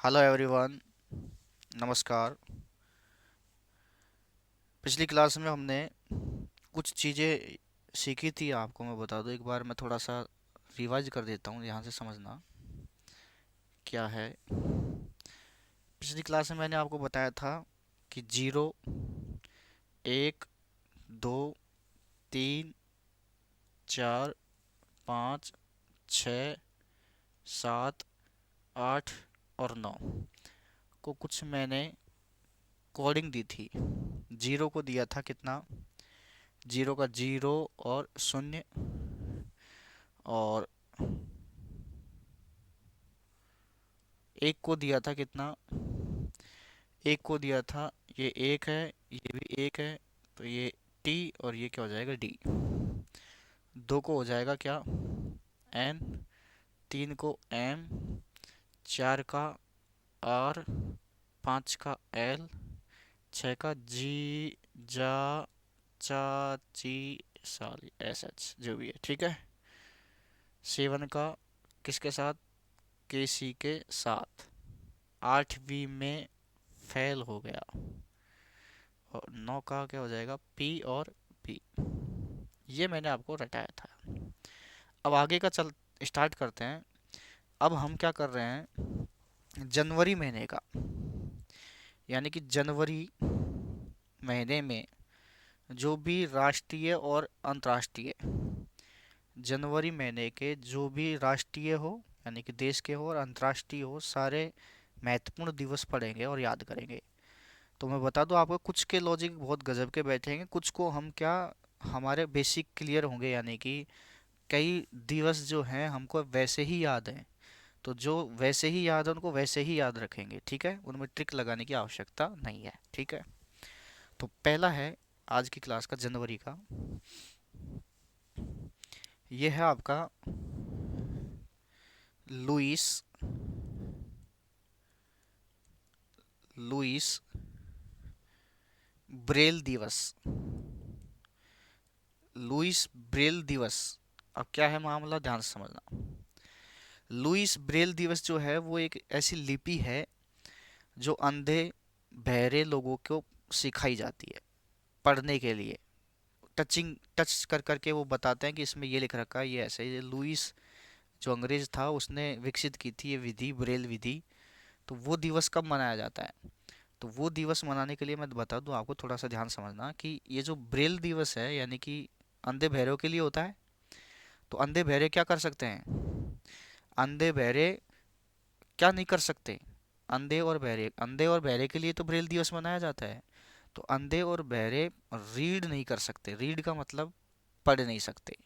Hello everyone. नमस्कार। पिछली class में हमने कुछ चीज़ें सीखी थी, आपको मैं बता दूं। एक बार मैं थोड़ा सा रिवाइज कर देता हूं, ध्यान से समझना क्या है। पिछली क्लास में मैंने आपको बताया था कि जीरो, एक, दो, तीन, चार, पाँच, छ, सात, आठ और नौ को कुछ मैंने कोडिंग दी थी। जीरो को दिया था कितना? जीरो का जीरो और शून्य, और एक को दिया था कितना? एक को दिया था, ये एक है, ये भी एक है, तो ये टी और ये क्या हो जाएगा? डी। दो को हो जाएगा क्या? एन। तीन को एम। चार का आर। पाँच का एल। छः का जी, जा, चा, ची, साली, एस एच, जो भी है, ठीक है। सेवन का किसके साथ? के सी के साथ। आठवीं में फेल हो गया। और नौ का क्या हो जाएगा? पी और पी। ये मैंने आपको रटाया था। अब आगे का चल स्टार्ट करते हैं। अब हम क्या कर रहे हैं? जनवरी महीने का, यानी कि जनवरी महीने में जो भी राष्ट्रीय और अंतर्राष्ट्रीय, जनवरी महीने के जो भी राष्ट्रीय हो यानी कि देश के हो और अंतर्राष्ट्रीय हो, सारे महत्वपूर्ण दिवस पढ़ेंगे और याद करेंगे। तो मैं बता दूं आपको, कुछ के लॉजिक बहुत गजब के बैठेंगे, कुछ को हम क्या, हमारे बेसिक क्लियर होंगे, यानी कि कई दिवस जो हैं हमको वैसे ही याद हैं। तो जो वैसे ही याद है उनको वैसे ही याद रखेंगे, ठीक है। उनमें ट्रिक लगाने की आवश्यकता नहीं है, ठीक है। तो पहला है आज की क्लास का, जनवरी का। ये है आपका लुइस लुइस ब्रेल दिवस। लुइस ब्रेल दिवस। अब क्या है मामला, ध्यान से समझना। लुइस ब्रेल दिवस जो है वो एक ऐसी लिपि है जो अंधे बहरे लोगों को सिखाई जाती है पढ़ने के लिए। टच कर करके वो बताते हैं कि इसमें ये लिख रखा है, ये ऐसे। ये लुइस जो अंग्रेज था उसने विकसित की थी ये विधि, ब्रेल विधि। तो वो दिवस कब मनाया जाता है? तो वो दिवस मनाने के लिए मैं बता दूं आपको, थोड़ा सा ध्यान समझना कि ये जो ब्रेल दिवस है यानी कि अंधे बहरों के लिए होता है। तो अंधे बहरे क्या कर सकते हैं? अंधे बहरे क्या नहीं कर सकते? अंधे और बहरे के लिए तो ब्रेल दिवस मनाया जाता है। तो अंधे और बहरे रीड नहीं कर सकते। रीड का मतलब पढ़ नहीं सकते।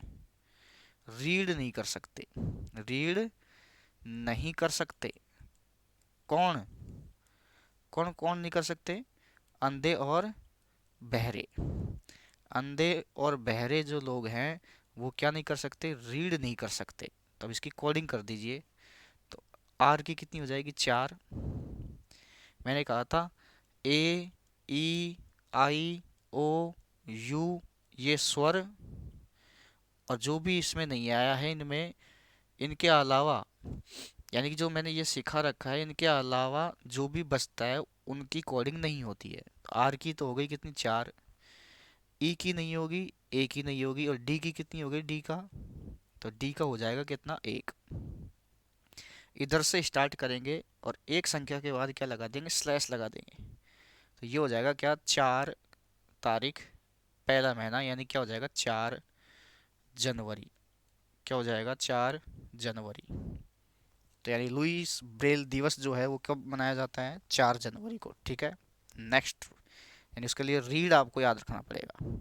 रीड नहीं कर सकते। रीड नहीं कर सकते। कौन कौन कौन नहीं कर सकते? अंधे और बहरे। अंधे और बहरे जो लोग हैं वो क्या नहीं कर सकते? रीड नहीं कर सकते। तो अब इसकी कोडिंग कर दीजिए। तो आर की कितनी हो जाएगी? चार। मैंने कहा था ए, ई, आई, ओ, यू, ये स्वर। और जो भी इसमें नहीं आया है इनमें, इनके अलावा, यानी कि जो मैंने ये सिखा रखा है इनके अलावा जो भी बचता है उनकी कोडिंग नहीं होती है। आर की तो हो गई कितनी? चार। ई की नहीं होगी, ए की नहीं होगी, और डी की कितनी हो गई? डी का, तो डी का हो जाएगा कितना? एक। इधर से स्टार्ट करेंगे और एक संख्या के बाद क्या लगा देंगे? स्लैश लगा देंगे। तो ये हो जाएगा क्या? 4 तारीख, पहला महीना, यानी क्या हो जाएगा? 4 जनवरी। क्या हो जाएगा? 4 जनवरी। तो यानी लुईस ब्रेल दिवस जो है वो कब मनाया जाता है? 4 जनवरी को, ठीक है। नेक्स्ट, यानी उसके लिए रीड आपको याद रखना पड़ेगा।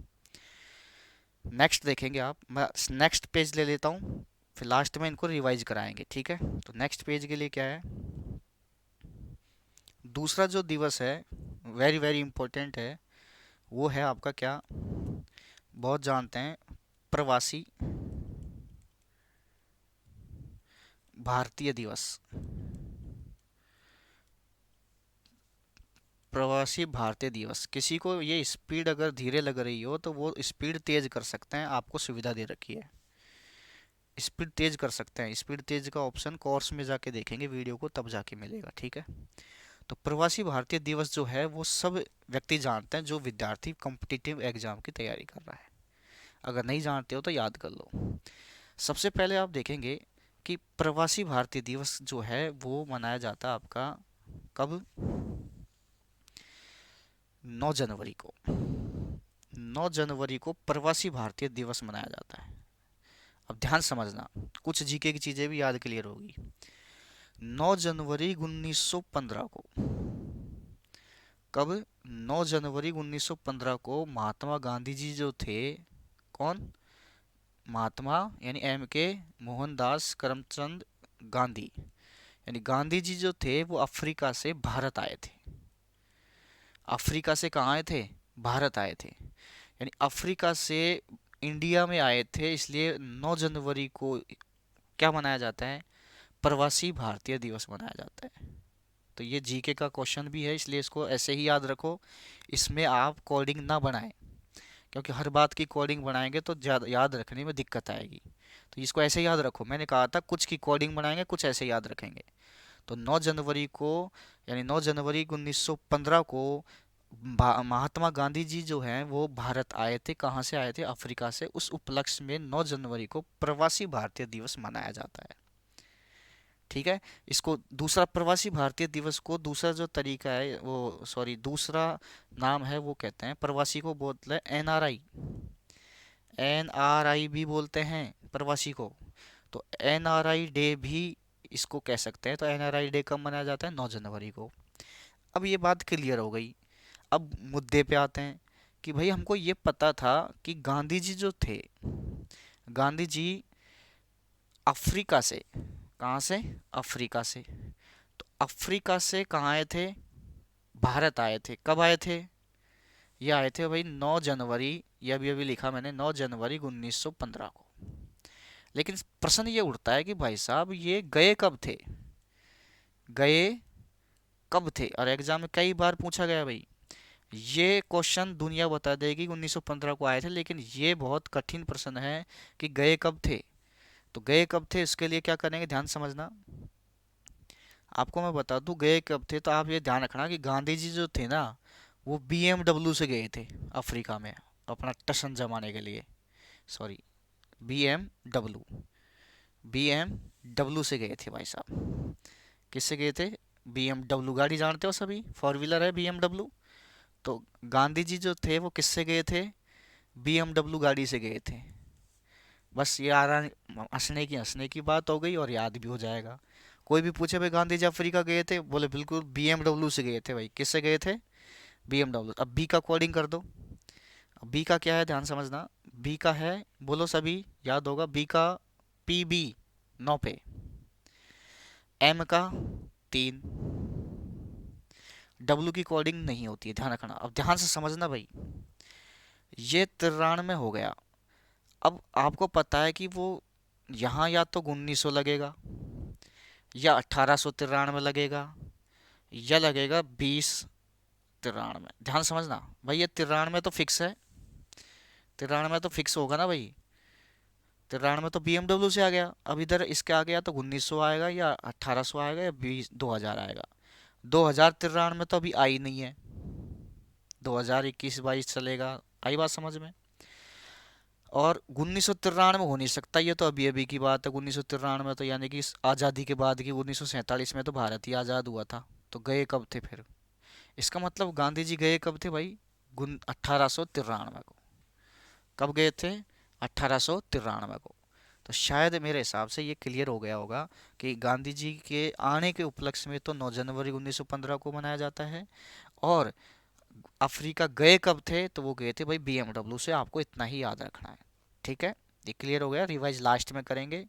नेक्स्ट देखेंगे आप, मैं नेक्स्ट पेज ले लेता हूँ, फिर लास्ट में इनको रिवाइज कराएंगे, ठीक है। तो नेक्स्ट पेज के लिए क्या है? दूसरा जो दिवस है, वेरी वेरी इंपॉर्टेंट है, वो है आपका क्या? बहुत जानते हैं, प्रवासी भारतीय दिवस। प्रवासी भारतीय दिवस। किसी को ये स्पीड अगर धीरे लग रही हो तो वो स्पीड तेज कर सकते हैं, आपको सुविधा दे रखी है। स्पीड तेज कर सकते हैं। स्पीड तेज का ऑप्शन कोर्स में जाके देखेंगे वीडियो को, तब जाके मिलेगा, ठीक है। तो प्रवासी भारतीय दिवस जो है वो सब व्यक्ति जानते हैं जो विद्यार्थी कॉम्पिटिटिव एग्जाम की तैयारी कर रहा है। अगर नहीं जानते हो तो याद कर लो। सबसे पहले आप देखेंगे कि प्रवासी भारतीय दिवस जो है वो मनाया जाता है आपका कब? 9 जनवरी को। 9 जनवरी को प्रवासी भारतीय दिवस मनाया जाता है। अब ध्यान समझना, कुछ जीके की चीजें भी याद क्लियर होगी। 9 जनवरी 1915 को, कब? 9 जनवरी 1915 को महात्मा गांधी जी जो थे, कौन? महात्मा यानी एम के मोहनदास करमचंद गांधी, यानी गांधी जी जो थे वो अफ्रीका से भारत आए थे। अफ्रीका से कहाँ आए थे? भारत आए थे। यानी अफ्रीका से इंडिया में आए थे, इसलिए 9 जनवरी को क्या मनाया जाता है? प्रवासी भारतीय दिवस मनाया जाता है। तो ये जीके का क्वेश्चन भी है, इसलिए इसको ऐसे ही याद रखो। इसमें आप कोडिंग ना बनाएं, क्योंकि हर बात की कोडिंग बनाएंगे तो याद रखने में दिक्कत आएगी। तो इसको ऐसे याद रखो, मैंने कहा था कुछ की कोडिंग बनाएंगे, कुछ ऐसे याद रखेंगे। तो 9 जनवरी को, यानी 9 जनवरी 1915 को महात्मा गांधी जी जो हैं वो भारत आए थे। कहाँ से आए थे? अफ्रीका से। उस उपलक्ष्य में 9 जनवरी को प्रवासी भारतीय दिवस मनाया जाता है, ठीक है। इसको दूसरा प्रवासी भारतीय दिवस को दूसरा जो तरीका है वो, सॉरी, दूसरा नाम है वो कहते हैं, प्रवासी को बोलते हैं एनआरआई। एनआरआई भी बोलते हैं प्रवासी को। तो एनआरआई डे भी इसको कह सकते हैं। तो एनआरआई डे कब मनाया जाता है? 9 जनवरी को। अब ये बात क्लियर हो गई। अब मुद्दे पे आते हैं कि भाई हमको ये पता था कि गांधी जी जो थे, गांधी जी अफ्रीका से, कहाँ से? अफ्रीका से। तो अफ्रीका से कहाँ आए थे? भारत आए थे। कब आए थे? ये आए थे भाई 9 जनवरी, ये अभी अभी लिखा मैंने, 9 जनवरी 1915 को। लेकिन प्रश्न ये उठता है कि भाई साहब ये गए कब थे? गए कब थे? और एग्जाम में कई बार पूछा गया भाई। ये क्वेश्चन दुनिया बता देगी 1915 को आए थे, लेकिन ये बहुत कठिन प्रश्न है कि गए कब थे। तो गए कब थे, इसके लिए क्या करेंगे, ध्यान समझना। आपको मैं बता दूं गए कब थे, तो आप ये ध्यान रखना कि गांधी जी जो थे ना वो बीएमडब्ल्यू से गए थे अफ्रीका में, अपना टशन जमाने के लिए। सॉरी, बीएमडब्ल्यू, बीएमडब्ल्यू से गए थे भाई साहब। किससे गए थे? बीएमडब्ल्यू गाड़ी जानते हो सभी, फोर व्हीलर है बीएमडब्ल्यू। तो गांधी जी जो थे वो किससे गए थे? बीएमडब्ल्यू गाड़ी से गए थे। बस ये हंसने की बात हो गई और याद भी हो जाएगा। कोई भी पूछे भाई गांधी जी अफ्रीका गए थे, बोले बिल्कुल बीएमडब्ल्यू से गए थे। भाई किससे गए थे? बीएमडब्ल्यू। अब बी का कोडिंग कर दो। अब बी का क्या है, ध्यान समझना। बी का है, बोलो सभी, याद होगा बी का, पीबी 9 पे, एम का 3, डब्ल्यू की कोडिंग नहीं होती है, ध्यान रखना। अब ध्यान से समझना भाई, ये 93 हो गया। अब आपको पता है कि वो यहाँ या तो 1900 लगेगा, या 1893 लगेगा, या लगेगा 2093। ध्यान समझना भाई, ये 93 तो फिक्स है। 93 तो फिक्स होगा ना भाई। 93 तो बीएमडब्ल्यू से आ गया। अब इधर इसके आ गया तो 1900 आएगा, या 1800 आएगा, या 2000 आएगा। 2093 तो अभी आई नहीं है, 2021-22 चलेगा। आई बात समझ में? और 1993 हो नहीं सकता, ये तो अभी अभी की बात है। 1993 तो यानी कि इस आज़ादी के बाद की, 1947 में तो भारत ही आज़ाद हुआ था। तो गए कब थे फिर? इसका मतलब गांधी जी गए कब थे भाई? 1893 को। कब गए थे? 1893 को। तो शायद मेरे हिसाब से ये क्लियर हो गया होगा कि गांधी जी के आने के उपलक्ष्य में तो 9 जनवरी 1915 को मनाया जाता है। और अफ्रीका गए कब थे, तो वो गए थे भाई बीएमडब्ल्यू से। आपको इतना ही याद रखना है, ठीक है। ये क्लियर हो गया, रिवाइज लास्ट में करेंगे।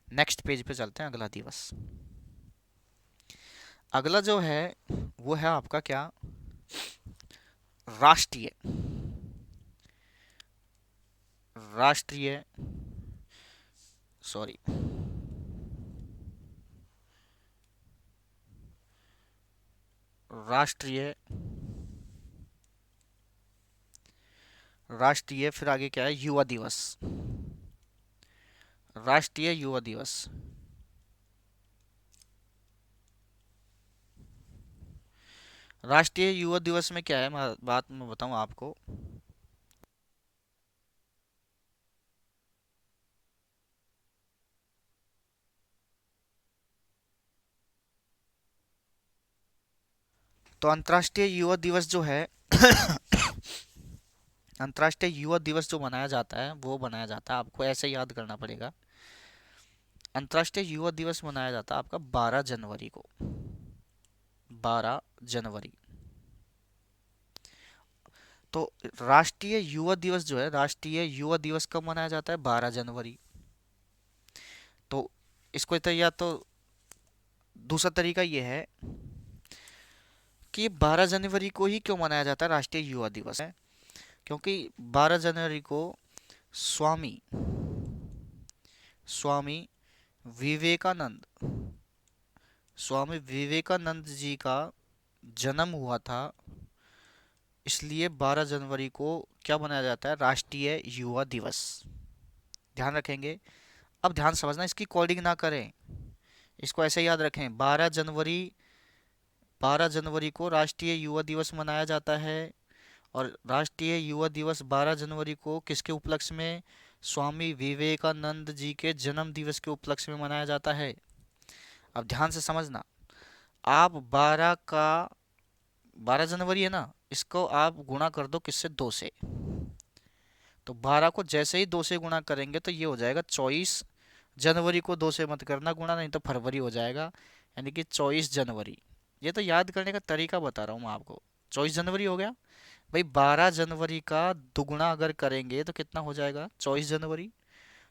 नेक्स्ट पेज पे चलते हैं, अगला दिवस। अगला जो है वो है आपका क्या? राष्ट्रीय, राष्ट्रीय, सॉरी, राष्ट्रीय, राष्ट्रीय, फिर आगे क्या है? युवा दिवस। राष्ट्रीय युवा दिवस। राष्ट्रीय युवा दिवस में क्या है, बात मैं बताऊं आपको। तो अंतर्राष्ट्रीय युवा दिवस जो है अंतर्राष्ट्रीय युवा दिवस जो मनाया जाता है वो मनाया जाता है, आपको ऐसे याद करना पड़ेगा। अंतर्राष्ट्रीय युवा दिवस मनाया जाता है आपका 12 जनवरी को। 12 जनवरी। तो राष्ट्रीय युवा दिवस जो है, राष्ट्रीय युवा दिवस कब मनाया जाता है? 12 जनवरी। तो इसको तो या तो दूसरा तरीका ये है कि 12 जनवरी को ही क्यों मनाया जाता है राष्ट्रीय युवा दिवस है, क्योंकि 12 जनवरी को स्वामी स्वामी विवेकानंद स्वामी विवेकानंद जी का जन्म हुआ था। इसलिए 12 जनवरी को क्या मनाया जाता है? राष्ट्रीय युवा दिवस। ध्यान रखेंगे। अब ध्यान समझना, इसकी कोडिंग ना करें, इसको ऐसे याद रखें। 12 जनवरी को राष्ट्रीय युवा दिवस मनाया जाता है। और राष्ट्रीय युवा दिवस 12 जनवरी को किसके उपलक्ष्य में? स्वामी विवेकानंद जी के जन्म दिवस के उपलक्ष्य में मनाया जाता है। अब ध्यान से समझना, आप 12 जनवरी है ना, इसको आप गुणा कर दो किससे? 2 से। तो 12 को जैसे ही 2 से गुणा करेंगे तो ये हो जाएगा 24। जनवरी को 2 से मत करना गुणा, नहीं तो फरवरी हो जाएगा, यानी कि 24 जनवरी। ये तो याद करने का तरीका बता रहा हूँ मैं आपको। 24 जनवरी हो गया भाई। 12 जनवरी का दुगुना अगर करेंगे तो कितना हो जाएगा? 24 जनवरी।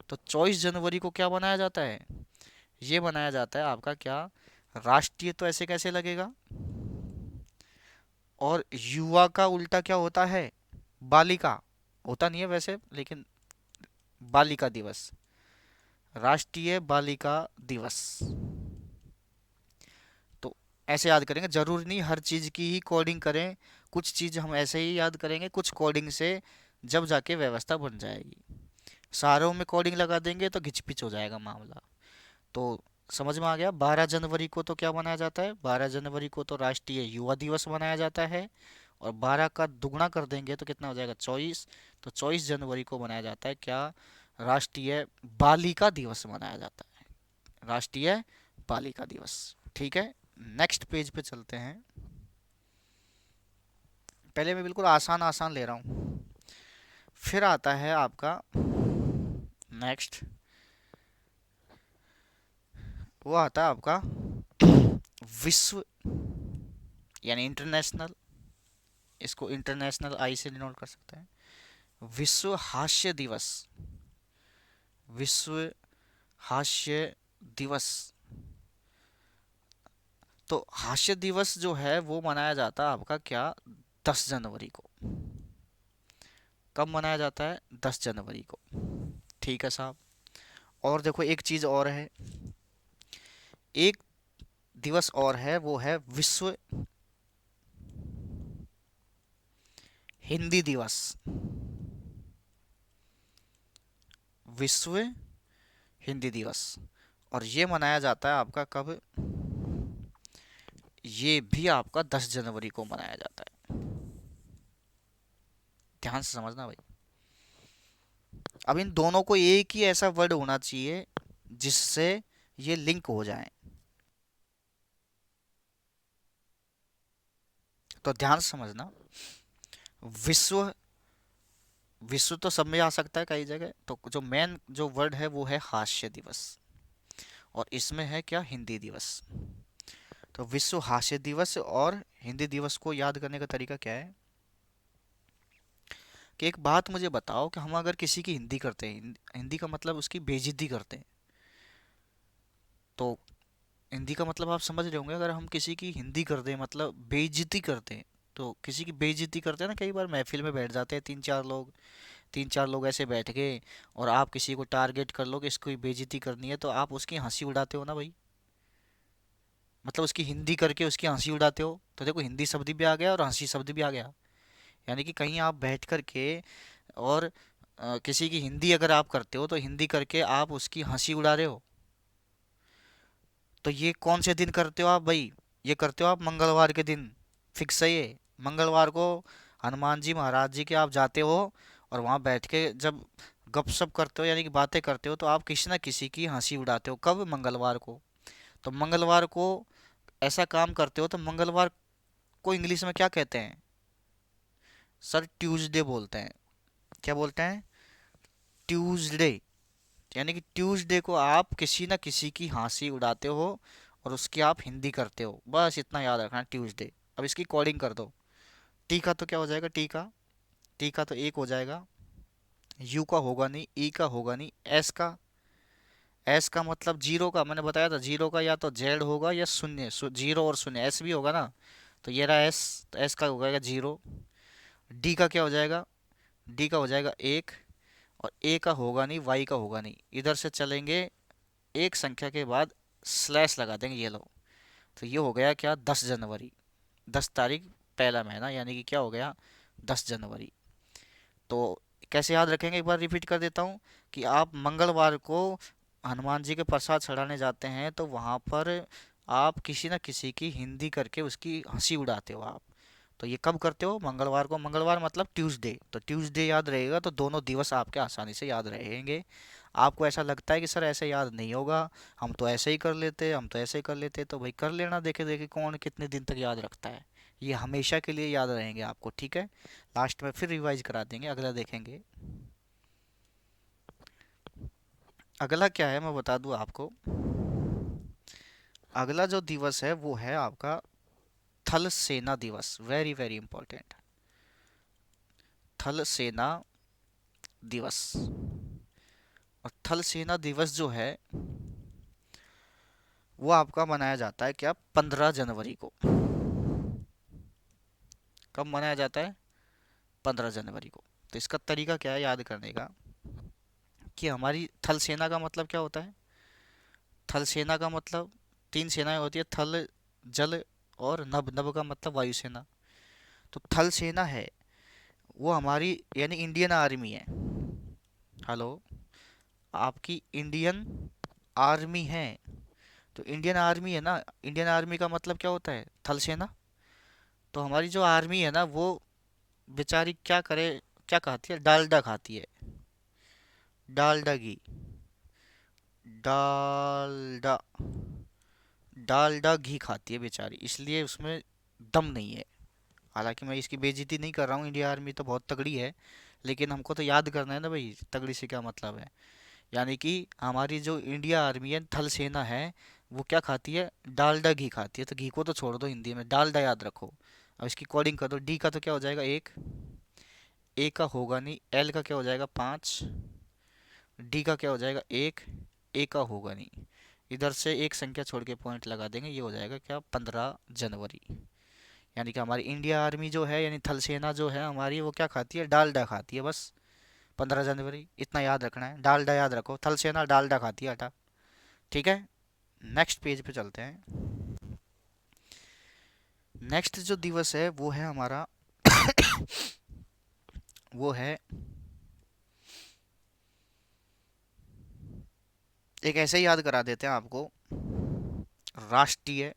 तो 24 जनवरी को क्या बनाया जाता है? ये बनाया जाता है आपका क्या? राष्ट्रीय। तो ऐसे कैसे लगेगा? और युवा का उल्टा क्या होता है? बालिका। होता नहीं है वैसे, लेकिन बालिका दिवस, राष्ट्रीय बालिका दिवस। तो ऐसे याद करेंगे, जरूरी नहीं हर चीज की ही कोडिंग करें। कुछ चीज हम ऐसे ही याद करेंगे, कुछ कोडिंग से जब जाके व्यवस्था बन जाएगी। सारों में कोडिंग लगा देंगे तो घिचपिच हो जाएगा मामला। तो समझ में आ गया। 12 जनवरी को तो क्या मनाया जाता है? 12 जनवरी को तो राष्ट्रीय युवा दिवस मनाया जाता है। और 12 का दुगना कर देंगे तो कितना हो जाएगा? 24। तो 24 जनवरी को मनाया जाता है क्या? राष्ट्रीय बालिका दिवस मनाया जाता है। राष्ट्रीय बालिका दिवस। ठीक है, नेक्स्ट पेज पे चलते हैं। पहले मैं बिल्कुल आसान आसान ले रहा हूँ, फिर आता है आपका नेक्स्ट, वो आता है आपका विश्व, यानी इंटरनेशनल। इसको इंटरनेशनल आई से डिनोट कर सकते हैं। विश्व हास्य दिवस। विश्व हास्य दिवस। तो हास्य दिवस जो है वो मनाया जाता है आपका क्या? 10 जनवरी को। कब मनाया जाता है? 10 जनवरी को। ठीक है साहब। और देखो एक चीज और है, एक दिवस और है, वो है विश्व हिंदी दिवस। विश्व हिंदी दिवस। और ये मनाया जाता है आपका कब? ये भी आपका 10 जनवरी को मनाया जाता है। ध्यान से समझना भाई। अब इन दोनों को एक ही ऐसा वर्ड होना चाहिए जिससे ये लिंक हो जाए। तो ध्यान से समझना, विश्व, विश्व तो सब में आ सकता है कई जगह। तो जो मेन जो वर्ड है वो है हास्य दिवस, और इसमें है क्या? हिंदी दिवस। तो विश्व हास्य दिवस और हिंदी दिवस को याद करने का तरीका क्या है कि एक बात मुझे बताओ कि हम अगर किसी की हिंदी करते हैं, हिंदी का मतलब उसकी बेइज्जती करते हैं, तो हिंदी का मतलब आप समझ रहे होंगे। अगर हम किसी की हिंदी कर दें मतलब बेइज्जती करते हैं, तो किसी की बेइज्जती करते हैं ना, कई बार महफिल में बैठ जाते हैं तीन चार लोग ऐसे बैठ गए, और आप किसी को टारगेट कर लो कि इसको बेइज्जती करनी है, तो आप उसकी हंसी उड़ाते हो ना भाई। मतलब उसकी हिंदी करके उसकी हंसी उड़ाते हो। तो देखो हिंदी शब्द भी आ गया और हंसी शब्द भी आ गया। यानी कि कहीं आप बैठ कर के और किसी की हिंदी अगर आप करते हो तो हिंदी करके आप उसकी हंसी उड़ा रहे हो। तो ये कौन से दिन करते हो आप भाई? ये करते हो आप मंगलवार के दिन। फिक्स है ये। मंगलवार को हनुमान जी महाराज जी के आप जाते हो और वहाँ बैठ के जब गपशप करते हो यानी कि बातें करते हो तो आप किसी ना किसी की हंसी उड़ाते हो। कब? मंगलवार को। तो मंगलवार को ऐसा काम करते हो तो मंगलवार को इंग्लिश में क्या कहते हैं सर? ट्यूसडे बोलते हैं। क्या बोलते हैं? ट्यूसडे। यानी कि ट्यूसडे को आप किसी ना किसी की हंसी उड़ाते हो और उसकी आप हिंदी करते हो। बस इतना याद रखना, ट्यूसडे। अब इसकी कोडिंग कर दो। टी का तो क्या हो जाएगा? टी का, टी का तो एक हो जाएगा। यू का होगा नहीं, ई का होगा नहीं, एस का, एस का मतलब जीरो का। मैंने बताया था जीरो का या तो जेड होगा या शून्य, जीरो और शून्य। एस भी होगा ना, तो ये रहा एस, तो एस का हो जाएगा जीरो। डी का क्या हो जाएगा? डी का हो जाएगा एक। और ए का होगा नहीं, वाई का होगा नहीं। इधर से चलेंगे, एक संख्या के बाद स्लैश लगा देंगे, ये लो। तो ये हो गया क्या? 10 जनवरी। 10 तारीख, पहला महीना, यानी कि क्या हो गया? 10 जनवरी। तो कैसे याद रखेंगे? एक बार रिपीट कर देता हूँ कि आप मंगलवार को हनुमान जी के प्रसाद चढ़ाने जाते हैं तो वहाँ पर आप किसी न किसी की हिंदी करके उसकी हंसी उड़ाते हो आप। तो ये कब करते हो? मंगलवार को। मंगलवार मतलब ट्यूसडे, तो ट्यूसडे याद रहेगा तो दोनों दिवस आपके आसानी से याद रहेंगे। आपको ऐसा लगता है कि सर ऐसे याद नहीं होगा, हम तो ऐसे ही कर लेते, हम तो ऐसे ही कर लेते, तो भाई कर लेना। देखे देखे कौन कितने दिन तक याद रखता है। ये हमेशा के लिए याद रहेंगे आपको, ठीक है? लास्ट में फिर रिवाइज करा देंगे, अगला देखेंगे। अगला क्या है मैं बता दूं आपको। अगला जो दिवस है वो है आपका थल सेना दिवस। Very very important. थल सेना दिवस। और थल सेना दिवस जो है वो आपका मनाया जाता है क्या? 15 जनवरी को। कब मनाया जाता है? 15 जनवरी को। तो इसका तरीका क्या है याद करने का? कि हमारी थल सेना का मतलब क्या होता है? थल सेना का मतलब तीन सेनाएं होती है, थल, जल और नभ। नभ का मतलब वायुसेना। तो थल सेना है वो हमारी यानी इंडियन आर्मी है। हेलो, आपकी इंडियन आर्मी है। तो इंडियन आर्मी है ना, इंडियन आर्मी का मतलब क्या होता है? थल सेना। तो हमारी जो आर्मी है ना वो बेचारी क्या करे? क्या खाती है? डालडा खाती है। डालडा घी। डालडा, डालडा घी खाती है बेचारी, इसलिए उसमें दम नहीं है। हालांकि मैं इसकी बेइज्जती नहीं कर रहा हूँ, इंडिया आर्मी तो बहुत तगड़ी है, लेकिन हमको तो याद करना है ना भाई, तगड़ी से क्या मतलब है। यानी कि हमारी जो इंडिया आर्मी है, थल सेना है, वो क्या खाती है? डालडा घी खाती है। तो घी को तो छोड़ दो, हिंदी में डालडा याद रखो। अब इसकी कोडिंग कर दो। डी का तो क्या हो जाएगा? एक। ए का होगा नहीं, एल का क्या हो जाएगा? 5। डी का क्या हो जाएगा? एक। ए का होगा नहीं, इधर से एक संख्या छोड़ के पॉइंट लगा देंगे, ये हो जाएगा क्या? 15 जनवरी। यानी कि हमारी इंडिया आर्मी जो है यानी थल सेना जो है हमारी, वो क्या खाती है? डालडा खाती है बस। 15 जनवरी इतना याद रखना है, डालडा याद रखो, थल सेना डालडा खाती है, आटा। ठीक है, नेक्स्ट पेज पे चलते हैं। नेक्स्ट जो दिवस है वो है हमारा वो है एक ऐसे ही याद करा देते हैं आपको, राष्ट्रीय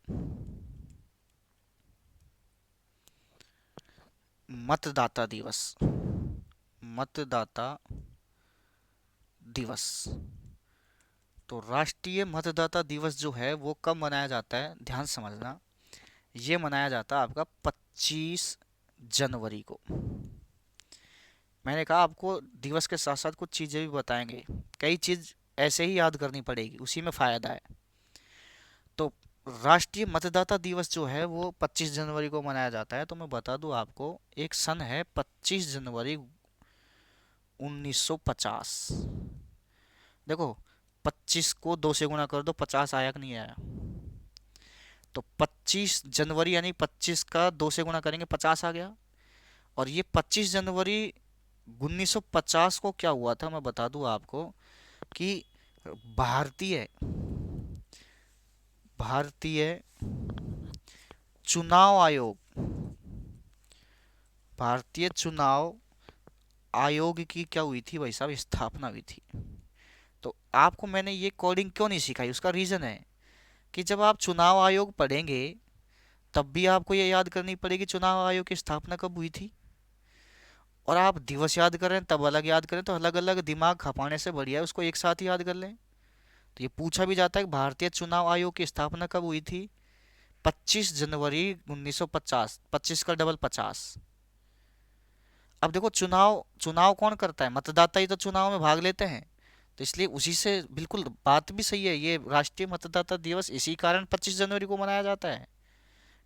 मतदाता दिवस। मतदाता दिवस। तो राष्ट्रीय मतदाता दिवस जो है वो कब मनाया जाता है? ध्यान से समझना। ये मनाया जाता है आपका 25 जनवरी को। मैंने कहा आपको दिवस के साथ साथ कुछ चीज़ें भी बताएंगे। कई चीज़ ऐसे ही याद करनी पड़ेगी, उसी में फ़ायदा है। तो राष्ट्रीय मतदाता दिवस जो है वो 25 जनवरी को मनाया जाता है। तो मैं बता दूं आपको, एक सन है 25 जनवरी 1950। देखो, 25 को 2 से गुणा कर दो, 50 आया कि नहीं आया? तो 25 जनवरी यानी 25 का 2 से गुणा करेंगे, 50 आ गया। और ये 25 जनवरी 1950 को क्या हुआ था मैं बता दूं आपको, कि भारतीय भारतीय चुनाव आयोग, भारतीय चुनाव आयोग की क्या हुई थी भाई साहब, स्थापना हुई थी। तो आपको मैंने ये कोडिंग क्यों नहीं सिखाई, उसका रीजन है कि जब आप चुनाव आयोग पढ़ेंगे तब भी आपको ये याद करनी पड़ेगी चुनाव आयोग की स्थापना कब हुई थी। और आप दिवस याद करें तब अलग याद करें, तो अलग अलग दिमाग खपाने से बढ़िया है उसको एक साथ ही याद कर लें। तो ये पूछा भी जाता है कि भारतीय चुनाव आयोग की स्थापना कब हुई थी। 25 जनवरी 1950, 25 का डबल 50। अब देखो चुनाव चुनाव कौन करता है, मतदाता ही तो चुनाव में भाग लेते हैं। तो इसलिए उसी से बिल्कुल बात भी सही है, ये राष्ट्रीय मतदाता दिवस इसी कारण 25 जनवरी को मनाया जाता है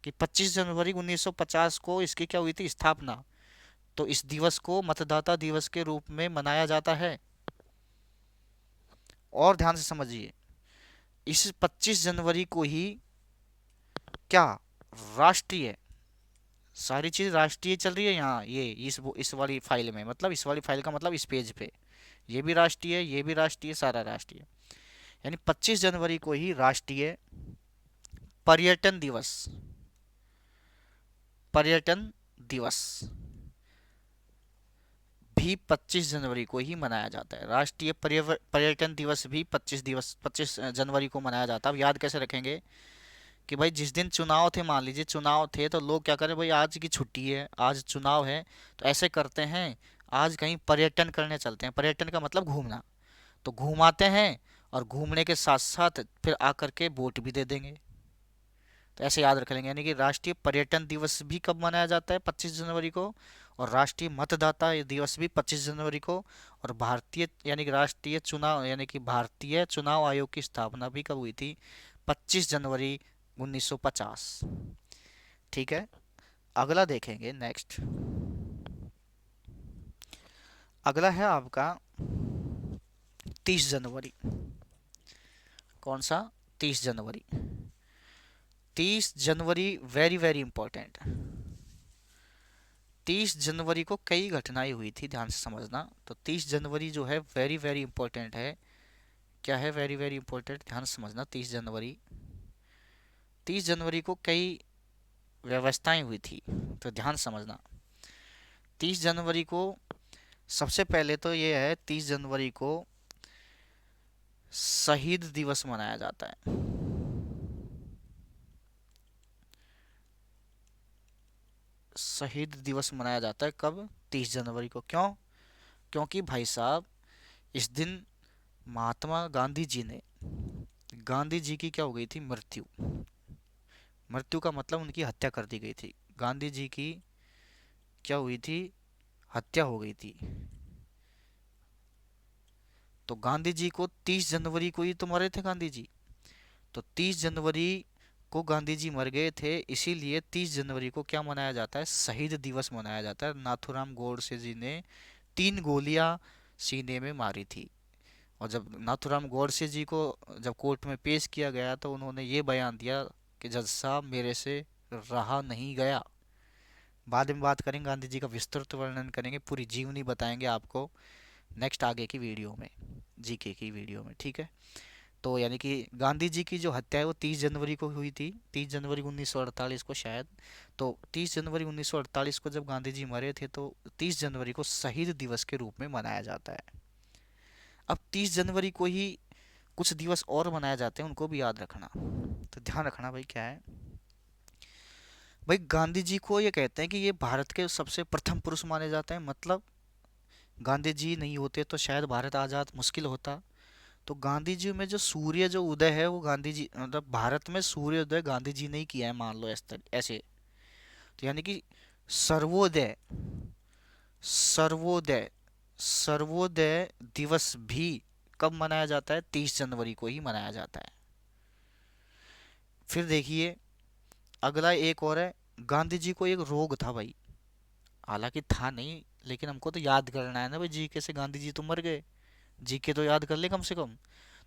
कि 25 जनवरी 1950 को इसकी क्या हुई थी, स्थापना। तो इस दिवस को मतदाता दिवस के रूप में मनाया जाता है। और ध्यान से समझिए, इस 25 जनवरी को ही क्या, राष्ट्रीय, सारी चीज राष्ट्रीय चल रही है यहाँ, ये इस वाली फाइल में, मतलब इस वाली फाइल का मतलब इस पेज पे ये भी राष्ट्रीय, ये भी राष्ट्रीय, सारा राष्ट्रीय। यानी 25 जनवरी को ही राष्ट्रीय पर्यटन दिवस, पर्यटन दिवस भी 25 जनवरी को ही मनाया जाता है। राष्ट्रीय पर्यटन दिवस भी 25 जनवरी को मनाया जाता है। अब याद कैसे रखेंगे कि भाई जिस दिन चुनाव थे, मान लीजिए चुनाव थे, तो लोग क्या करें, भाई आज की छुट्टी है, आज चुनाव है, तो ऐसे करते हैं, आज कहीं पर्यटन करने चलते हैं। पर्यटन का मतलब घूमना, तो घूमाते हैं और घूमने के साथ साथ फिर आकर के वोट भी दे देंगे। तो ऐसे याद रख लेंगे, यानी कि राष्ट्रीय पर्यटन दिवस भी कब मनाया जाता है, 25 जनवरी को। और राष्ट्रीय मतदाता दिवस भी 25 जनवरी को। और भारतीय यानी कि राष्ट्रीय चुनाव यानी कि भारतीय चुनाव आयोग की स्थापना भी कब हुई थी, 25 जनवरी 1950। ठीक है, अगला देखेंगे, नेक्स्ट अगला है आपका 30 जनवरी। कौन सा, 30 जनवरी। 30 जनवरी वेरी वेरी इंपॉर्टेंट। 30 जनवरी को कई घटनाएं हुई थी, ध्यान से समझना। तो 30 जनवरी जो है वेरी वेरी इंपॉर्टेंट है। क्या है वेरी वेरी इंपॉर्टेंट, ध्यान से समझना। 30 जनवरी को कई व्यवस्थाएं हुई थी, तो ध्यान समझना। 30 जनवरी को सबसे पहले तो ये है, 30 जनवरी को शहीद दिवस मनाया जाता है। शहीद दिवस मनाया जाता है कब, 30 जनवरी को। क्यों, क्योंकि भाई साहब इस दिन महात्मा गांधी जी ने, गांधी जी की क्या हो गई थी, मृत्यु। मृत्यु का मतलब उनकी हत्या कर दी गई थी। गांधी जी की क्या हुई थी, हत्या हो गई थी। तो गांधी जी को 30 जनवरी को ही तो मरे थे गांधी जी। तो 30 जनवरी को गांधी जी मर गए थे, इसीलिए 30 जनवरी को क्या मनाया जाता है, शहीद दिवस मनाया जाता है। नाथूराम गोडसे जी ने 3 गोलियां सीने में मारी थी। और जब नाथूराम गोडसे जी को जब कोर्ट में पेश किया गया तो उन्होंने ये बयान दिया कि जज साहब मेरे से रहा नहीं गया। बाद में बात करेंगे, गांधी जी का विस्तृत वर्णन करेंगे, पूरी जीवनी बताएंगे आपको नेक्स्ट आगे की वीडियो में, जीके की वीडियो में। ठीक है, तो यानी कि गांधी जी की जो हत्या है वो 30 जनवरी को हुई थी, 30 जनवरी 1948 को शायद। तो 30 जनवरी 1948 को जब गांधी जी मरे थे, तो 30 जनवरी को शहीद दिवस के रूप में मनाया जाता है। अब 30 जनवरी को ही कुछ दिवस और मनाए जाते हैं, उनको भी याद रखना। तो ध्यान रखना भाई, क्या है भाई, गांधी जी को ये कहते हैं कि ये भारत के सबसे प्रथम पुरुष माने जाते हैं। मतलब गांधी जी नहीं होते तो शायद भारत आज़ाद मुश्किल होता। तो गांधी जी में जो सूर्य जो उदय है वो गांधी जी, मतलब भारत में सूर्य उदय गांधी जी ने ही किया है, मान लो ऐसे। तो यानी कि सर्वोदय, सर्वोदय, सर्वोदय दिवस भी कब मनाया जाता है, 30 जनवरी को ही मनाया जाता है। फिर देखिए अगला एक और है, गांधी जी को एक रोग था भाई, हालांकि था नहीं, लेकिन हमको तो याद करना है ना भाई, जी के से गांधी जी तो मर गए, जी के तो याद कर ले कम से कम।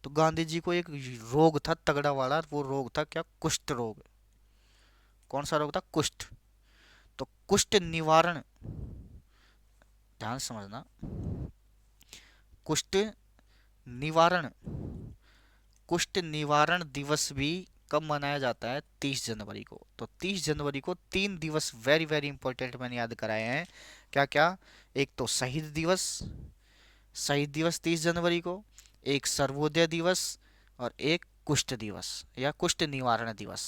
तो गांधी जी को एक रोग था तगड़ा वाला, वो रोग था क्या, कुष्ठ रोग। कौन सा रोग था, कुष्ठ। तो कुष्ठ निवारण, ध्यान से समझना, कुष्ठ निवारण, कुष्ठ निवारण दिवस भी कब मनाया जाता है? 30 जनवरी को। तो 30 जनवरी को 3 दिवस वेरी वेरी इंपॉर्टेंट मैंने याद कराए हैं। क्या क्या? एक तो शहीद दिवस, शहीद दिवस 30 जनवरी को, एक सर्वोदय दिवस, और एक कुष्ठ दिवस या कुष्ठ निवारण दिवस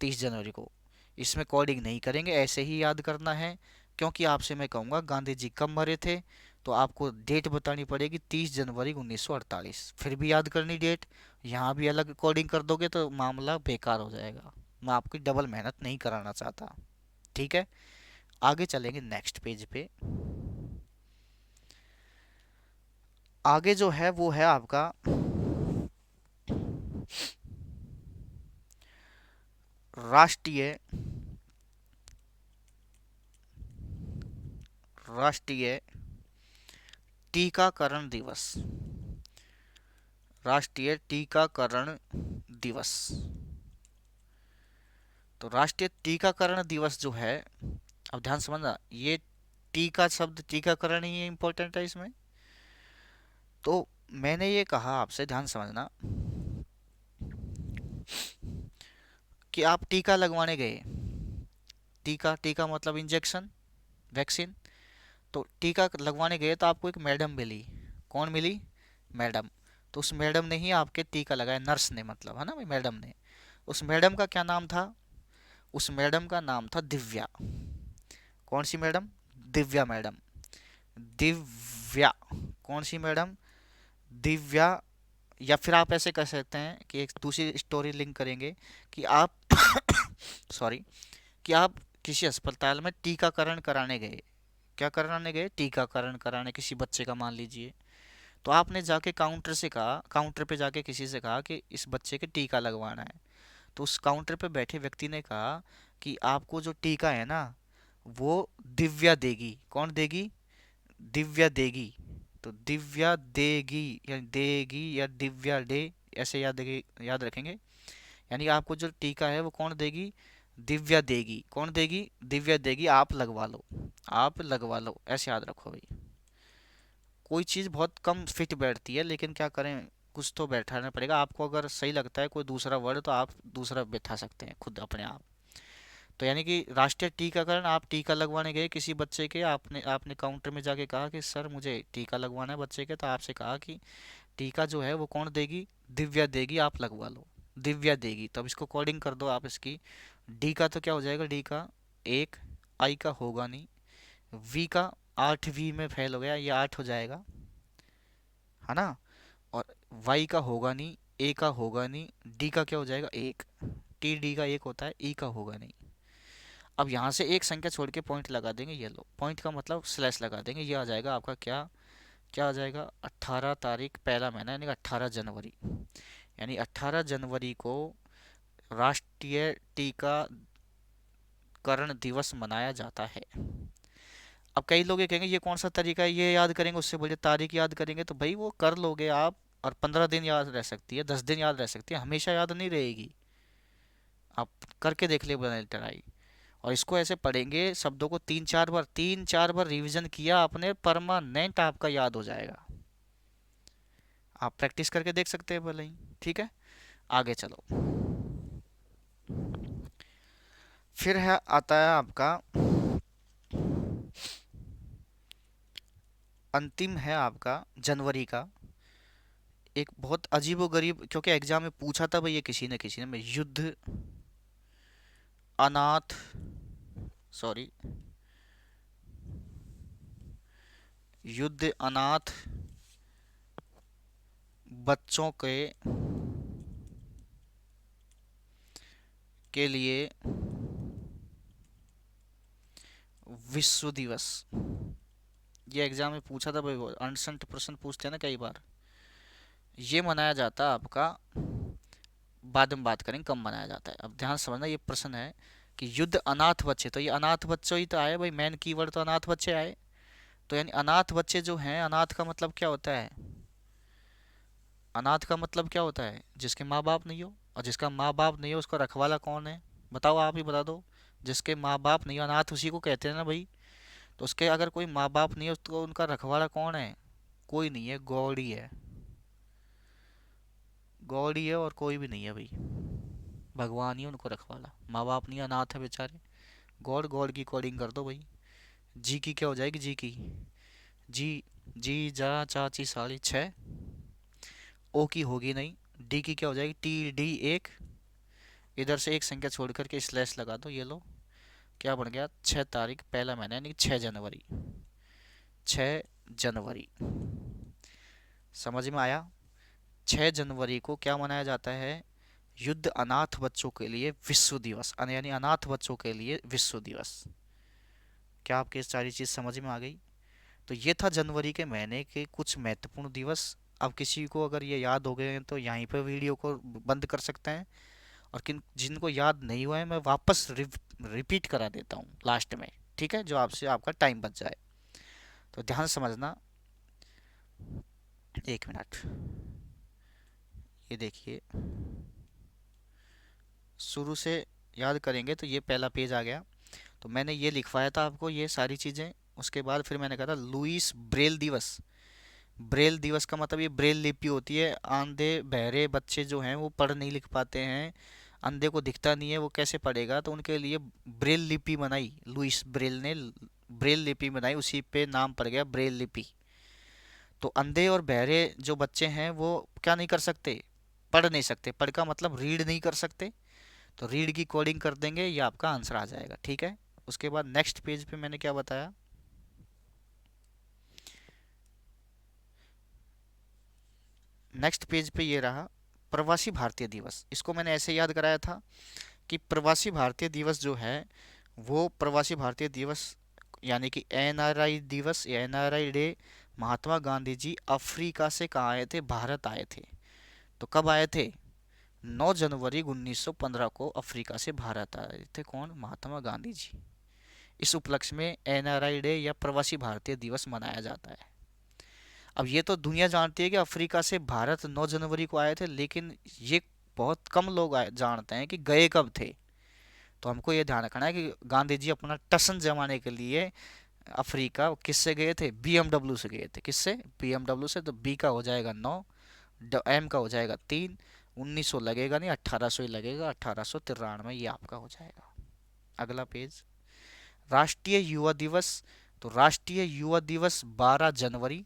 30 जनवरी को। इसमें कोडिंग नहीं करेंगे, ऐसे ही याद करना है। क्योंकि आपसे मैं कहूँगा गांधी जी कब मरे थे, तो आपको डेट बतानी पड़ेगी 30 जनवरी 1948। फिर भी याद करनी डेट, यहाँ भी अलग कोडिंग कर दोगे तो मामला बेकार हो जाएगा। मैं आपकी डबल मेहनत नहीं कराना चाहता। ठीक है, आगे चलेंगे नेक्स्ट पेज पे। आगे जो है वो है आपका राष्ट्रीय राष्ट्रीय टीकाकरण दिवस। राष्ट्रीय टीकाकरण दिवस। तो राष्ट्रीय टीकाकरण दिवस जो है, अब ध्यान समझना, ये टीका शब्द टीकाकरण ही इंपॉर्टेंट है इसमें। तो मैंने ये कहा आपसे, ध्यान समझना, कि आप टीका लगवाने गए। टीका, टीका मतलब इंजेक्शन, वैक्सीन। तो टीका लगवाने गए तो आपको एक मैडम मिली। कौन मिली? मैडम। तो उस मैडम ने ही आपके टीका लगाया, नर्स ने, मतलब है ना भाई, मैडम ने। उस मैडम का क्या नाम था? उस मैडम का नाम था दिव्या। कौन सी मैडम? दिव्या मैडम। दिव्या। कौन सी मैडम? दिव्या। या फिर आप ऐसे कर सकते हैं कि एक दूसरी स्टोरी लिंक करेंगे कि आप सॉरी, कि आप किसी अस्पताल में टीकाकरण कराने गए। क्या कराने गए? टीकाकरण कराने, किसी बच्चे का मान लीजिए। तो आपने जाके काउंटर से कहा, काउंटर पे जाके किसी से कहा कि इस बच्चे के टीका लगवाना है। तो उस काउंटर पे बैठे व्यक्ति ने कहा कि आपको जो टीका है ना, वो दिव्या देगी। कौन देगी? दिव्या देगी। तो दिव्या देगी या देगी या दिव्या दे, ऐसे याद रखेंगे। यानी आपको जो टीका है वो कौन देगी? दिव्या देगी। कौन देगी? दिव्या देगी। आप लगवा लो, आप लगवा लो, ऐसे याद रखो भाई। कोई चीज़ बहुत कम फिट बैठती है, लेकिन क्या करें, कुछ तो बैठाना पड़ेगा। आपको अगर सही लगता है कोई दूसरा वर्ड तो आप दूसरा बैठा सकते हैं खुद अपने आप। तो यानी कि राष्ट्रीय टीकाकरण, आप टीका लगवाने गए किसी बच्चे के, आपने आपने काउंटर में जाके कहा कि सर मुझे टीका लगवाना है बच्चे के। तो आपसे कहा कि टीका जो है वो कौन देगी? दिव्या देगी, आप लगवा लो। दिव्या देगी। तो अब इसको कोडिंग कर दो आप इसकी। डी का तो क्या हो जाएगा? डी का एक, आई का होगा नहीं, वी का 8 वी में फेल हो गया, ये 8 हो जाएगा, है ना। और वाई का होगा नहीं, ए का होगा नहीं, डी का क्या हो जाएगा? एक। टी डी का एक होता है, ई का होगा नहीं। अब यहाँ से एक संख्या छोड़ के पॉइंट लगा देंगे, ये लो, पॉइंट का मतलब स्लैश लगा देंगे। ये आ जाएगा आपका क्या? क्या आ जाएगा? 18 तारीख, पहला महीना, यानी 18 जनवरी। यानी 18 जनवरी को राष्ट्रीय टीकाकरण दिवस मनाया जाता है। अब कई लोग ये कहेंगे ये कौन सा तरीका है, ये याद करेंगे, उससे बोलिए तारीख याद करेंगे। तो भाई वो कर लोगे आप, और 15 दिन याद रह सकती है, 10 दिन याद रह सकती है, हमेशा याद नहीं रहेगी। आप करके देख ले, बना ट्राई। और इसको ऐसे पढ़ेंगे शब्दों को 3 4 बार, 3 4 बार रिवीजन किया आपने, परमानेंट आपका याद हो जाएगा। आप प्रैक्टिस करके देख सकते हैं भले ही। ठीक है, आगे चलो। फिर है, आता है आपका अंतिम, है आपका जनवरी का एक बहुत अजीबोगरीब, क्योंकि एग्जाम में पूछा था भैया किसी ने मैं युद्ध अनाथ, सॉरी, युद्ध अनाथ बच्चों के लिए विश्व दिवस। ये एग्जाम में पूछा था भाई, वो अनसंट प्रश्न पूछते हैं ना कई बार। ये मनाया जाता है आपका, बाद में बात करेंगे कब मनाया जाता है। अब ध्यान समझना, ये प्रश्न है कि युद्ध अनाथ बच्चे, तो ये अनाथ बच्चों ही तो आए भाई, मेन कीवर्ड तो अनाथ बच्चे आए। तो यानी अनाथ बच्चे जो हैं, अनाथ का मतलब क्या होता है? अनाथ का मतलब क्या होता है? जिसके माँ बाप नहीं हो, और जिसका माँ बाप नहीं हो उसका रखवाला कौन है? बताओ, आप ही बता दो। जिसके माँ बाप नहीं हो, अनाथ उसी को कहते हैं ना भाई। तो उसके अगर कोई माँ बाप नहीं हो तो उनका रखवाला कौन है? कोई नहीं है, गॉड ही है। गॉड ही है और कोई भी नहीं है भाई। भगवान ही उनको रखवाला, माँ बाप नहीं, अनाथ है बेचारे। गॉड, गॉड की कोडिंग कर दो भाई। जी की क्या हो जाएगी, जी की, जी, जी जा चाची साड़ी छः, ओ की होगी नहीं। डी की क्या हो जाएगी, टी डी एक, इधर से एक संख्या छोड़ करके स्लैश लगा दो, ये लो। क्या बन गया, 6 तारीख, पहला महीना यानी 6 जनवरी। 6 जनवरी, समझ में आया। 6 जनवरी को क्या मनाया जाता है, युद्ध अनाथ बच्चों के लिए विश्व दिवस, यानी अनाथ बच्चों के लिए विश्व दिवस। क्या आपके ये सारी चीज समझ में आ गई। तो ये था जनवरी के महीने के कुछ महत्वपूर्ण दिवस। अब किसी को अगर ये याद हो गए हैं तो यहीं पर वीडियो को बंद कर सकते हैं, और किन जिनको याद नहीं हुआ है मैं वापस रिपीट करा देता हूँ लास्ट में, ठीक है, जो आपसे आपका टाइम बच जाए। तो ध्यान से समझना। एक मिनट, ये देखिए, शुरू से याद करेंगे तो ये पहला पेज आ गया। तो मैंने ये लिखवाया था आपको ये सारी चीज़ें। उसके बाद फिर मैंने कहा था लुईस ब्रेल दिवस। ब्रेल दिवस का मतलब ये ब्रेल लिपि होती है। आंधे बहरे बच्चे जो हैं वो पढ़ नहीं लिख पाते हैं, अंधे को दिखता नहीं है, वो कैसे पढ़ेगा, तो उनके लिए ब्रेल लिपि बनाई लुईस ब्रेल ने। ब्रेल लिपि बनाई, उसी पे नाम पड़ गया ब्रेल लिपि। तो अंधे और बहरे जो बच्चे हैं वो क्या नहीं कर सकते, पढ़ नहीं सकते। पढ़ का मतलब रीड नहीं कर सकते, तो रीड की कोडिंग कर देंगे, ये आपका आंसर आ जाएगा, ठीक है। उसके बाद नेक्स्ट पेज पे मैंने क्या बताया, नेक्स्ट पेज पे ये रहा प्रवासी भारतीय दिवस। इसको मैंने ऐसे याद कराया था कि प्रवासी भारतीय दिवस जो है वो प्रवासी भारतीय दिवस यानी कि एनआरआई दिवस या NRI day, Mahatma Gandhi ji Africa से कहाँ आए थे, भारत आए थे। तो कब आए थे, 9 जनवरी 1915 को अफ्रीका से भारत आए थे। कौन, महात्मा गांधी जी। इस उपलक्ष्य में एनआरआई डे या प्रवासी भारतीय दिवस मनाया जाता है। अब ये तो दुनिया जानती है कि अफ्रीका से भारत 9 जनवरी को आए थे, लेकिन ये बहुत कम लोग जानते हैं कि गए कब थे। तो हमको ये ध्यान रखना है कि गांधी जी अपना टसन जमाने के लिए अफ्रीका किससे गए थे, बीएमडब्ल्यू से गए थे। किससे, बीएमडब्ल्यू से। तो बी का हो जाएगा 9, एम का हो जाएगा 3, 1900 लगेगा नहीं, 1800 ही लगेगा, 1893 ये आपका हो जाएगा। अगला पेज, राष्ट्रीय युवा दिवस। तो राष्ट्रीय युवा दिवस 12 जनवरी।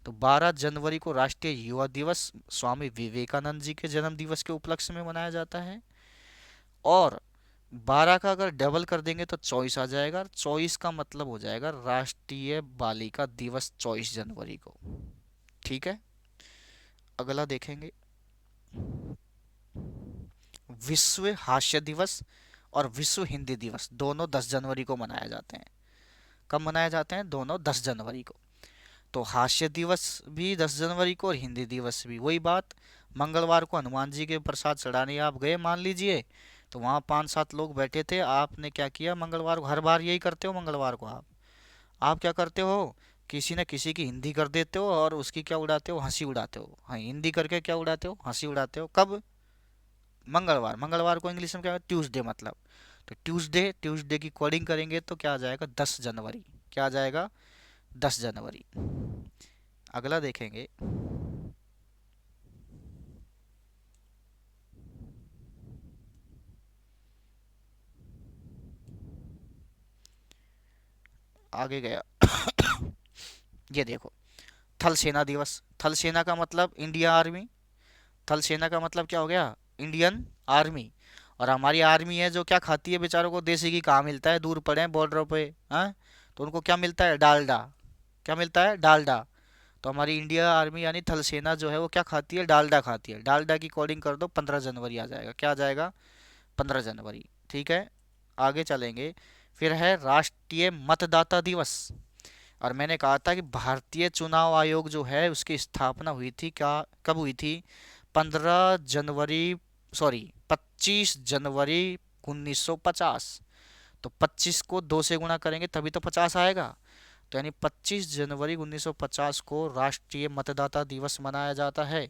तो 12 जनवरी को राष्ट्रीय युवा दिवस स्वामी विवेकानंद जी के जन्म दिवस के उपलक्ष्य में मनाया जाता है। और 12 का अगर डबल कर देंगे तो 24 आ जाएगा। 24 का मतलब हो जाएगा राष्ट्रीय बालिका दिवस 24 जनवरी को, ठीक है। अगला देखेंगे, विश्व हास्य दिवस और विश्व हिंदी दिवस दोनों 10 जनवरी को मनाए जाते हैं। कब मनाए जाते हैं, दोनों 10 जनवरी को। तो हास्य दिवस भी 10 जनवरी को और हिंदी दिवस भी। वही बात, मंगलवार को हनुमान जी के प्रसाद चढ़ाने आप गए मान लीजिए, तो वहाँ 5-7 लोग बैठे थे, आपने क्या किया मंगलवार को, हर बार यही करते हो मंगलवार को आप क्या करते हो, किसी न किसी की हिंदी कर देते हो और उसकी क्या उड़ाते हो, हंसी उड़ाते हो। हाँ, हिंदी करके क्या उड़ाते हो, हंसी उड़ाते हो। कब, मंगलवार। मंगलवार को इंग्लिश में क्या है, ट्यूसडे मतलब। तो ट्यूसडे, ट्यूसडे की कोडिंग करेंगे तो क्या आ जाएगा, 10 जनवरी। क्या आ जाएगा, 10 जनवरी। अगला देखेंगे, आगे गया, ये देखो, थल सेना दिवस। थल सेना का मतलब इंडिया आर्मी। थल सेना का मतलब क्या हो गया, इंडियन आर्मी। और हमारी आर्मी है जो क्या खाती है, बेचारों को देसी घी कहाँ मिलता है, दूर पड़े हैं बॉर्डर पे, हाँ, तो उनको क्या मिलता है, डालडा। क्या मिलता है, डालडा। तो हमारी इंडिया आर्मी यानी थल सेना जो है वो क्या खाती है, डालडा खाती है। डालडा की कोडिंग कर दो, 15 जनवरी आ जाएगा। क्या आ जाएगा, 15 जनवरी, ठीक है। आगे चलेंगे, फिर है राष्ट्रीय मतदाता दिवस। और मैंने कहा था कि भारतीय चुनाव आयोग जो है उसकी स्थापना हुई थी, क्या, कब हुई थी, 15 जनवरी, सॉरी 25 जनवरी 1950। तो 25 को 2 से गुणा करेंगे तभी तो 50 आएगा। तो यानी 25 जनवरी 1950 को राष्ट्रीय मतदाता दिवस मनाया जाता है।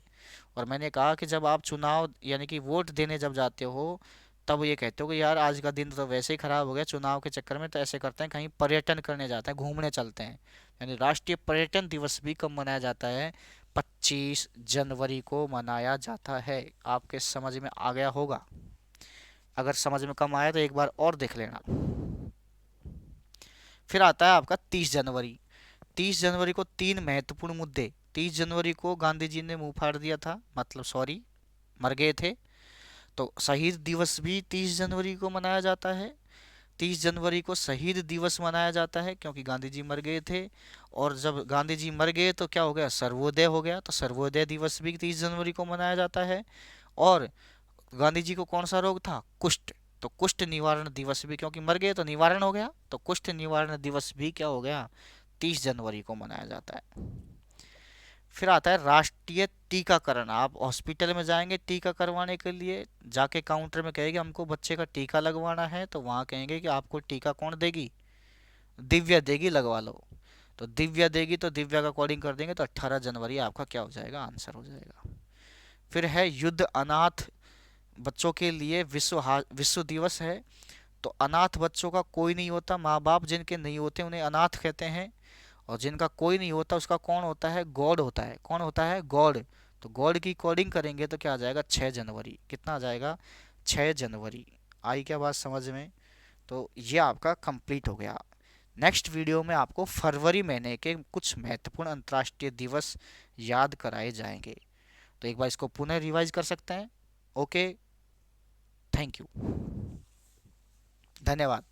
और मैंने कहा कि जब आप चुनाव यानी कि वोट देने जब जाते हो, तब ये कहते हो कि यार आज का दिन तो वैसे ही खराब हो गया चुनाव के चक्कर में, तो ऐसे करते हैं कहीं पर्यटन करने जाते हैं, घूमने चलते हैं। यानी राष्ट्रीय पर्यटन दिवस भी कब मनाया जाता है, 25 जनवरी को मनाया जाता है। आपके समझ में आ गया होगा। अगर समझ में कम आया तो एक बार और देख लेना। फिर आता है आपका 30 जनवरी। 30 जनवरी को तीन महत्वपूर्ण मुद्दे। 30 जनवरी को गांधी जी ने मुंह फाड़ दिया था, मतलब सॉरी, मर गए थे। तो शहीद दिवस भी 30 जनवरी को मनाया जाता है। 30 जनवरी को शहीद दिवस मनाया जाता है क्योंकि गांधी जी मर गए थे। और जब गांधी जी मर गए तो क्या हो गया, सर्वोदय हो गया, तो सर्वोदय दिवस भी 30 जनवरी को मनाया जाता है। और गांधी जी को कौन सा रोग था, कुष्ठ, तो कुष्ठ निवारण दिवस भी, क्योंकि मर गए तो निवारण हो गया, तो कुष्ठ निवारण दिवस भी क्या हो गया, 30 जनवरी को मनाया जाता है। फिर आता है राष्ट्रीय टीकाकरण। आप हॉस्पिटल में जाएंगे टीका करवाने के लिए, जाके काउंटर में कहेंगे हमको बच्चे का टीका लगवाना है, तो वहाँ कहेंगे कि आपको टीका कौन देगी, दिव्या देगी, लगवा लो। तो दिव्या देगी तो दिव्या का कोडिंग कर देंगे, तो 18 जनवरी आपका क्या हो जाएगा, आंसर हो जाएगा। फिर है युद्ध अनाथ बच्चों के लिए विश्व दिवस है। तो अनाथ बच्चों का कोई नहीं होता, माँ बाप जिनके नहीं होते उन्हें अनाथ कहते हैं। और जिनका कोई नहीं होता उसका कौन होता है, गॉड होता है। कौन होता है, गॉड। तो गॉड की कोडिंग करेंगे तो क्या आ जाएगा, 6 जनवरी। कितना आ जाएगा, 6 जनवरी। आई क्या बात समझ में। तो ये आपका कंप्लीट हो गया। नेक्स्ट वीडियो में आपको फरवरी महीने के कुछ महत्वपूर्ण अंतर्राष्ट्रीय दिवस याद कराए जाएंगे। तो एक बार इसको पुनः रिवाइज कर सकते हैं। ओके, थैंक यू, धन्यवाद।